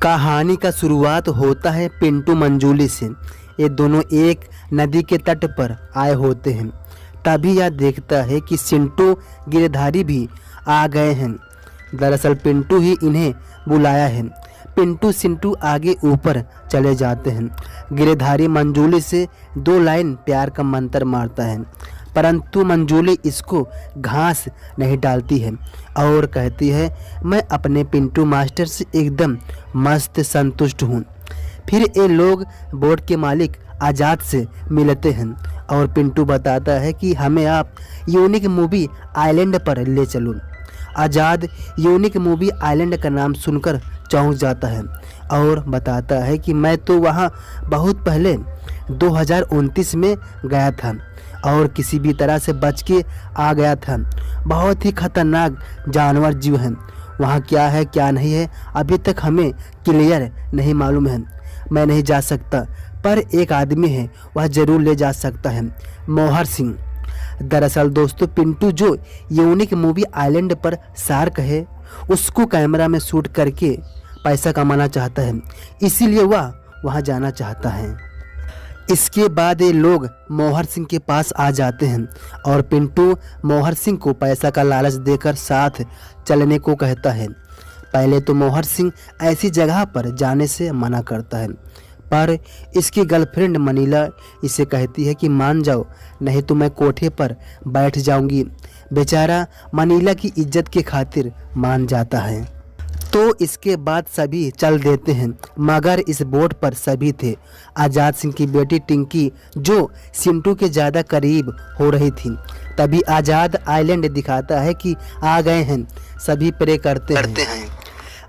कहानी का शुरुआत होता है पिंटू मंजूली से। ये दोनों एक नदी के तट पर आए होते हैं। तभी यह देखता है कि चिंटू गिरधारी भी आ गए हैं। दरअसल पिंटू ही इन्हें बुलाया है। पिंटू चिंटू आगे ऊपर चले जाते हैं। गिरधारी मंजूली से 2 लाइन प्यार का मंत्र मारता है, परंतु मंजूली इसको घास नहीं डालती है और कहती है, मैं अपने पिंटू मास्टर से एकदम मस्त संतुष्ट हूँ। फिर ये लोग बोट के मालिक आज़ाद से मिलते हैं और पिंटू बताता है कि हमें आप यूनिक मूवी आइलैंड पर ले चलो। आज़ाद यूनिक मूवी आइलैंड का नाम सुनकर चौंक जाता है और बताता है कि मैं तो वहाँ बहुत पहले 2029 में गया था और किसी भी तरह से बच के आ गया था। बहुत ही खतरनाक जानवर जीव हैं वहाँ, क्या है क्या नहीं है अभी तक हमें क्लियर नहीं मालूम है। मैं नहीं जा सकता, पर एक आदमी है वह ज़रूर ले जा सकता है, मोहर सिंह। दरअसल दोस्तों पिंटू जो यूनिक मूवी आइलैंड पर शार्क है उसको कैमरा में शूट करके पैसा कमाना चाहता है, इसीलिए वह वहाँ जाना चाहता है। इसके बाद ये लोग मोहर सिंह के पास आ जाते हैं और पिंटू मोहर सिंह को पैसा का लालच देकर साथ चलने को कहता है। पहले तो मोहर सिंह ऐसी जगह पर जाने से मना करता है, पर इसकी गर्लफ्रेंड मनीला इसे कहती है कि मान जाओ, नहीं तो मैं कोठे पर बैठ जाऊंगी। बेचारा मनीला की इज्जत के खातिर मान जाता है। तो इसके बाद सभी चल देते हैं, मगर इस बोट पर सभी थे। आज़ाद सिंह की बेटी टिंकी जो चिंटू के ज़्यादा करीब हो रही थी। तभी आज़ाद आइलैंड दिखाता है कि आ गए हैं। सभी प्रे करते हैं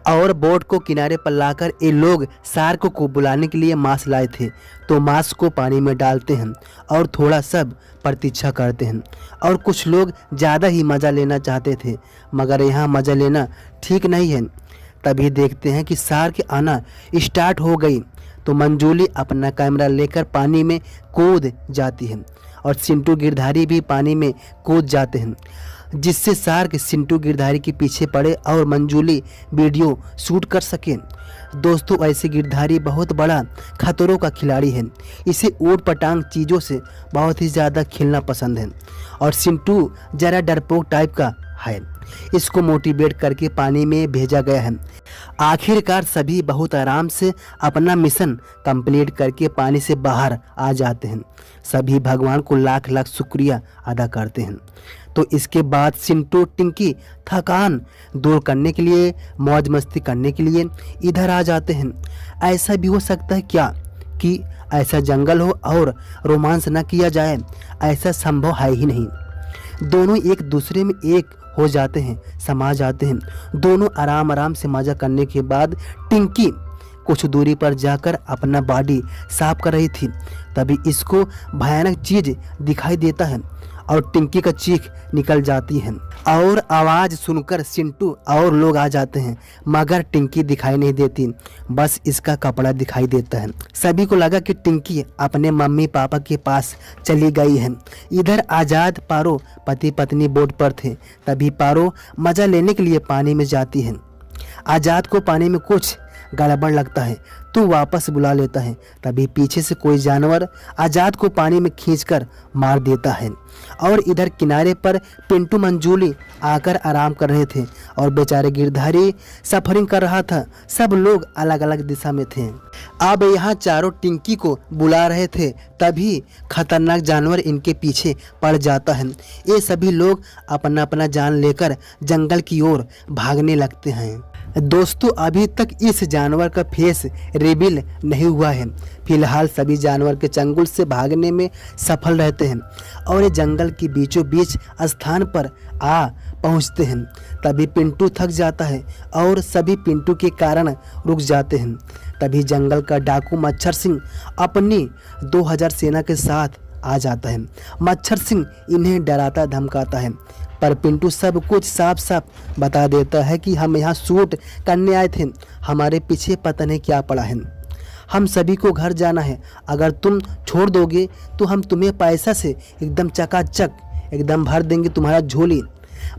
और बोट को किनारे पर लाकर ये लोग शार्क को बुलाने के लिए मांस लाए थे, तो मांस को पानी में डालते हैं और थोड़ा सब प्रतीक्षा करते हैं। और कुछ लोग ज़्यादा ही मज़ा लेना चाहते थे, मगर यहाँ मज़ा लेना ठीक नहीं है। तभी देखते हैं कि शार्क आना स्टार्ट हो गई, तो मंजूली अपना कैमरा लेकर पानी में कूद जाती है और चिंटू गिरधारी भी पानी में कूद जाते हैं, जिससे शार्क चिंटू गिरधारी के पीछे पड़े और मंजूली वीडियो शूट कर सके। दोस्तों ऐसे गिरधारी बहुत बड़ा खतरों का खिलाड़ी है। इसे ऊट पटांग चीज़ों से बहुत ही ज़्यादा खेलना पसंद है और चिंटू ज़रा डरपोक टाइप का है। इसको मोटिवेट करके पानी में भेजा गया है। आखिरकार सभी बहुत आराम से अपना मिशन कंप्लीट करके पानी से बाहर आ जाते हैं। सभी भगवान को लाख लाख शुक्रिया अदा करते हैं। तो इसके बाद चिंटू टिंकी थकान दूर करने के लिए, मौज मस्ती करने के लिए इधर आ जाते हैं। ऐसा भी हो सकता है क्या कि ऐसा जंगल हो और रोमांस न किया जाए? ऐसा संभव है ही नहीं। दोनों एक दूसरे में एक हो जाते हैं, समा जाते हैं। दोनों आराम आराम से मजा करने के बाद टिंकी कुछ दूरी पर जाकर अपना बॉडी साफ कर रही थी। तभी इसको भयानक चीज दिखाई देता है और टिंकी का चीख निकल जाती है और आवाज़ सुनकर चिंटू और लोग आ जाते हैं, मगर टिंकी दिखाई नहीं देती, बस इसका कपड़ा दिखाई देता है। सभी को लगा कि टिंकी अपने मम्मी पापा के पास चली गई है। इधर आज़ाद पारो पति पत्नी बोट पर थे। तभी पारो मज़ा लेने के लिए पानी में जाती है। आज़ाद को पानी में कुछ गड़बड़ लगता है तो वापस बुला लेता है। तभी पीछे से कोई जानवर आज़ाद को पानी में खींचकर मार देता है और इधर किनारे पर पिंटू मंजूली आकर आराम कर रहे थे और बेचारे गिरधारी सफरिंग कर रहा था। सब लोग अलग अलग दिशा में थे। अब यहाँ चारों टिंकी को बुला रहे थे, तभी खतरनाक जानवर इनके पीछे पड़ जाता है। ये सभी लोग अपना अपना जान लेकर जंगल की ओर भागने लगते हैं। दोस्तों अभी तक इस जानवर का फेस रिवील नहीं हुआ है। फिलहाल सभी जानवर के चंगुल से भागने में सफल रहते हैं और ये जंगल के बीचों बीच स्थान पर आ पहुंचते हैं। तभी पिंटू थक जाता है और सभी पिंटू के कारण रुक जाते हैं। तभी जंगल का डाकू मच्छर सिंह अपनी 2000 सेना के साथ आ जाता है। मच्छर सिंह इन्हें डराता धमकाता है, पर पिंटू सब कुछ साफ साफ बता देता है कि हम यहाँ शूट करने आए थे, हमारे पीछे पता नहीं क्या पड़ा है, हम सभी को घर जाना है। अगर तुम छोड़ दोगे तो हम तुम्हें पैसा से एकदम चकाचक एकदम भर देंगे तुम्हारा झोली।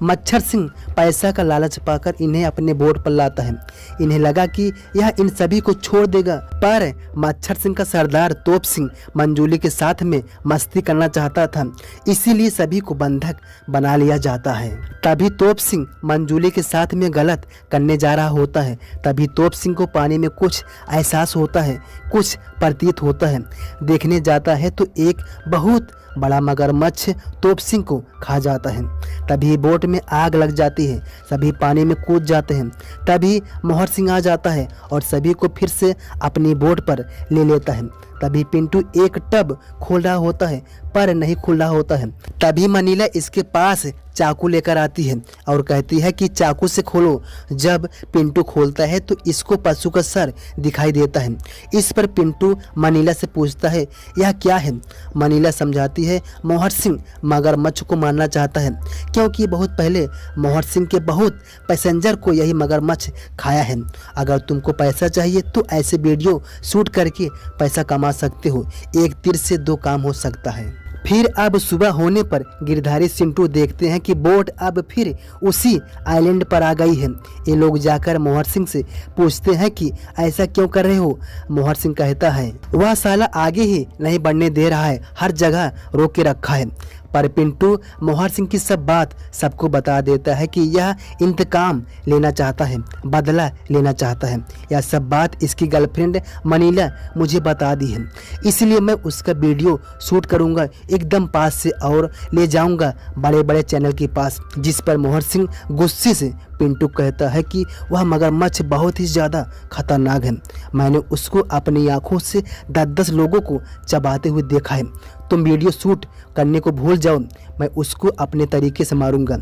मच्छर सिंह पैसा का लालच पाकर इन्हें अपने बोट पर लाता है। इन्हें लगा कि यह इन सभी को छोड़ देगा, पर मच्छर सिंह का सरदार तोप सिंह मंजूली के साथ में मस्ती करना चाहता था, इसीलिए सभी को बंधक बना लिया जाता है। तभी तोप सिंह मंजूली के साथ में गलत करने जा रहा होता है। तभी तोप सिंह को पानी में कुछ एहसास होता है, कुछ प्रतीत होता है। देखने जाता है तो एक बहुत बड़ा मगरमच्छ तोप सिंह को खा जाता है। तभी बोट में आग लग जाती है, सभी पानी में कूद जाते हैं। तभी मोहर सिंह आ जाता है और सभी को फिर से अपनी बोट पर ले लेता है। तभी पिंटू एक टब खोल रहा होता है पर नहीं खुल रहा होता है। तभी मनीला इसके पास चाकू लेकर आती है और कहती है कि चाकू से खोलो। जब पिंटू खोलता है तो इसको पशु का सर दिखाई देता है। इस पर पिंटू मनीला से पूछता है यह क्या है। मनीला समझाती है मोहर सिंह मगरमच्छ को मारना चाहता है, क्योंकि बहुत पहले मोहर सिंह के बहुत पैसेंजर को यही मगरमच्छ खाया है। अगर तुमको पैसा चाहिए तो ऐसे वीडियो शूट करके पैसा कमा सकते हो, एक तीर से दो काम हो सकता है। फिर अब सुबह होने पर गिरधारी चिंटू देखते हैं कि बोट अब फिर उसी आइलैंड पर आ गई है। ये लोग जाकर मोहर सिंह से पूछते हैं कि ऐसा क्यों कर रहे हो। मोहर सिंह कहता है वह साला आगे ही नहीं बढ़ने दे रहा है, हर जगह रोक के रखा है। पर पिंटू मोहर सिंह की सब बात सबको बता देता है कि यह इंतकाम लेना चाहता है, बदला लेना चाहता है। यह सब बात इसकी गर्लफ्रेंड मनीला मुझे बता दी है, इसलिए मैं उसका वीडियो शूट करूंगा एकदम पास से और ले जाऊंगा बड़े बड़े चैनल के पास। जिस पर मोहर सिंह गुस्से से पिंटू कहता है कि वह मगरमच्छ बहुत ही ज़्यादा खतरनाक है, मैंने उसको अपनी आंखों से 10-10 लोगों को चबाते हुए देखा है। तुम वीडियो शूट करने को भूल जाओ, मैं उसको अपने तरीके से मारूंगा।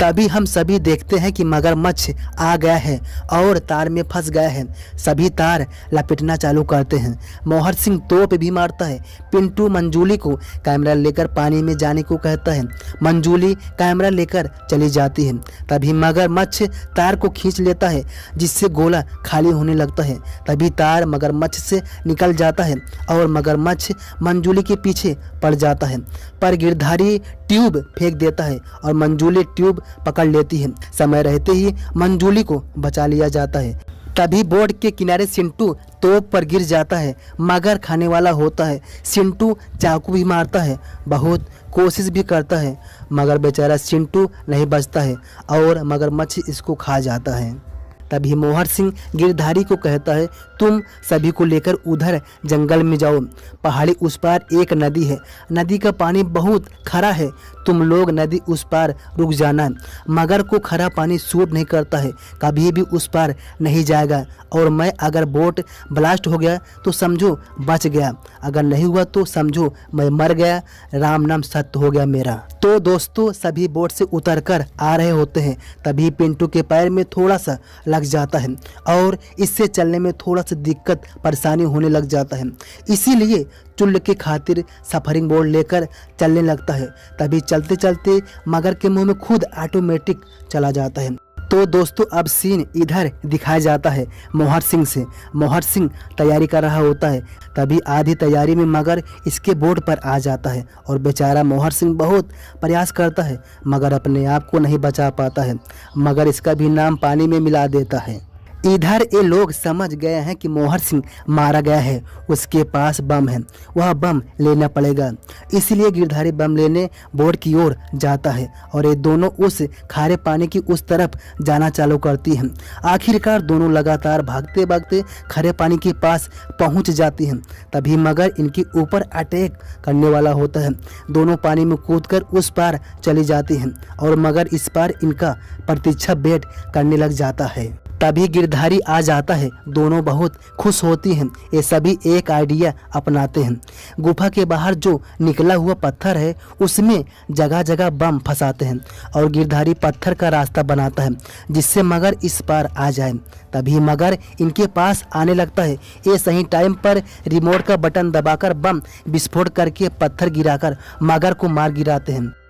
तभी हम सभी देखते हैं कि मगरमच्छ आ गया है और तार में फंस गया है। सभी तार लपेटना चालू करते हैं। मोहर सिंह तोप भी मारता है। पिंटू मंजूली को कैमरा लेकर पानी में जाने को कहता है। मंजूली कैमरा लेकर चली जाती है। तभी मगरमच्छ तार को खींच लेता है, जिससे गोला खाली होने लगता है। तभी तार मगरमच्छ से निकल जाता है और मगरमच्छ मंजूली के पीछे पड़ जाता है। पर गिरधारी ट्यूब फेंक देता है और मंजूली ट्यूब पकड़ लेती है। समय रहते ही मंजूली को बचा लिया जाता है। तभी बोर्ड के किनारे चिंटू तोप पर गिर जाता है। मगर खाने वाला होता है। चिंटू चाकू भी मारता है, बहुत कोशिश भी करता है, मगर बेचारा चिंटू नहीं बचता है और मगरमच्छ इसको खा जाता है। तभी मोहर सिंह गिरधारी को कहता है तुम सभी को लेकर उधर जंगल में जाओ। पहाड़ी उस पार एक नदी है, नदी का पानी बहुत खरा है, तुम लोग नदी उस पार रुक जाना। मगर को खरा पानी सूट नहीं करता है, कभी भी उस पार नहीं जाएगा। और मैं अगर बोट ब्लास्ट हो गया तो समझो बच गया, अगर नहीं हुआ तो समझो मैं मर गया, राम नाम सत्य हो गया मेरा। तो दोस्तों सभी बोट से उतरकर आ रहे होते हैं। तभी पिंटू के पैर में थोड़ा सा लग जाता है और इससे चलने में थोड़ा सा दिक्कत परेशानी होने लग जाता है, इसीलिए चुल्ल के खातिर सफरिंग बोर्ड लेकर चलने लगता है। तभी चलते चलते मगर के मुंह में खुद ऑटोमेटिक चला जाता है। तो दोस्तों अब सीन इधर दिखाया जाता है मोहर सिंह से। मोहर सिंह तैयारी कर रहा होता है। तभी आधी तैयारी में मगर इसके बोर्ड पर आ जाता है और बेचारा मोहर सिंह बहुत प्रयास करता है मगर अपने आप को नहीं बचा पाता है। मगर इसका भी नाम पानी में मिला देता है। इधर ये लोग समझ गए हैं कि मोहर सिंह मारा गया है, उसके पास बम है, वह बम लेना पड़ेगा। इसलिए गिरधारी बम लेने बोर्ड की ओर जाता है और ये दोनों उस खारे पानी की उस तरफ जाना चालू करती हैं। आखिरकार दोनों लगातार भागते भागते खारे पानी के पास पहुंच जाती हैं। तभी मगर इनके ऊपर अटैक करने वाला होता है। दोनों पानी में कूदकर उस पार चली जाती हैं और मगर इस पार इनका प्रतीक्षा वेट करने लग जाता है। तभी गिरधारी आ जाता है। दोनों बहुत खुश होती हैं। ये सभी एक आइडिया अपनाते हैं। गुफा के बाहर जो निकला हुआ पत्थर है उसमें जगह जगह बम फंसाते हैं और गिरधारी पत्थर का रास्ता बनाता है जिससे मगर इस पार आ जाए। तभी मगर इनके पास आने लगता है। ये सही टाइम पर रिमोट का बटन दबाकर बम विस्फोट करके पत्थर गिराकर मगर को मार गिराते हैं।